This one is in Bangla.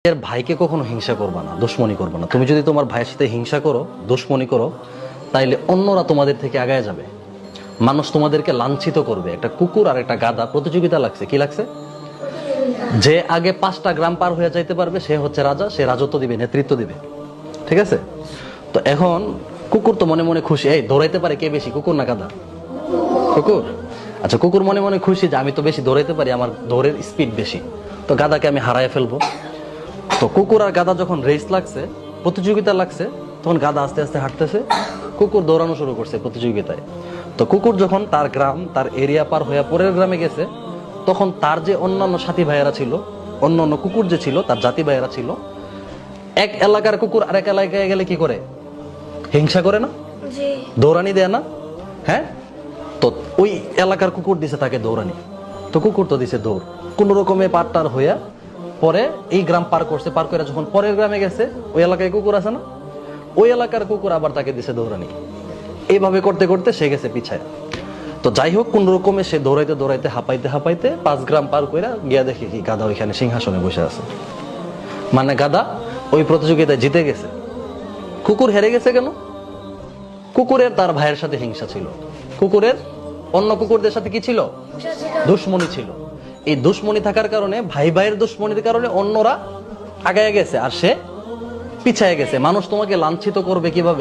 এর ভাইকে কখনো হিংসা করবা না, দুশ্মনী করবা না। তুমি যদি তোমার ভাইয়ের সাথে হিংসা করো, দুশ্মনী করো, তাইলে অন্যরা তোমাদের থেকে আগায় যাবে। মানুষ তোমাদেরকে লাঞ্ছিত করবে। একটা কুকুর আর একটা গাধা প্রতিযোগিতা লাগছে, কি লাগছে? যে আগে 5টা গ্রাম পার হয়ে যাইতে পারবে সে হচ্ছে রাজা, সে রাজত্ব দিবে, নেতৃত্ব দিবে। ঠিক আছে? তো এখন কুকুর তো মনে মনে খুশি, এই দৌড়াইতে পারে কে বেশি, কুকুর না গাধা? কুকুর। আচ্ছা, কুকুর মনে মনে খুশি যে আমি তো বেশি দৌড়াইতে পারি, আমার দৌড়ের স্পিড বেশি, তো গাধাকে আমি হারায় ফেলবো। তো কুকুর আর গাধা যখন রেস লাগছে, প্রতিযোগিতা লাগছে, তখন গাধা আস্তে আস্তে হাঁটতেছে, কুকুর দৌড়ানো শুরু করছে প্রতিযোগিতায়। তো কুকুর যখন তার গ্রাম, তার এরিয়া পার হয়ে পরের গ্রামে গেছে, তখন তার যে অন্যান্য সাথী ভাইয়েরা ছিল, অন্যান্য কুকুর যে ছিল, তার জাতি ভাইয়েরা ছিল, এক এলাকার কুকুর আরেক এলাকায় গেলে কি করে? হিংসা করে না? দৌড়ানি দেয় না? হ্যাঁ। তো ওই এলাকার কুকুর দিছে তাকে দৌড়ানি, তো কুকুর তো দিছে দৌড়, কোন রকমে পারটার হইয়া পরে এই গ্রাম পার করছে। পার করে যখন পরের গ্রামে গেছে, ওই এলাকায় কুকুর আছে না, ওই এলাকার কুকুর আবার তাকে দিছে দৌড়ানি। এইভাবে করতে করতে সে গেছে পিছায়। তো যাই হোক, কোন রকমে সে দৌড়াইতে দৌড়াইতে হাঁপাইতে হাঁপাইতে 5 গ্রাম পার করে গিয়া দেখে কি গাধা ওইখানে সিংহাসনে বসে আছে। মানে গাধা ওই প্রতিযোগিতায় জিতে গেছে, কুকুর হেরে গেছে। কেন? কুকুরের তার ভাইয়ের সাথে হিংসা ছিল, কুকুরের অন্য কুকুরদের সাথে কি ছিল? দুশ্মনী ছিল। এই দুশ্মনী থাকার কারণে, ভাই ভাইয়ের দুশ্মনীর কারণে অন্যরা আগায় গেছে আর সে পিছায় গেছে। মানুষ তোমাকে লাঞ্ছিত করবে কিভাবে?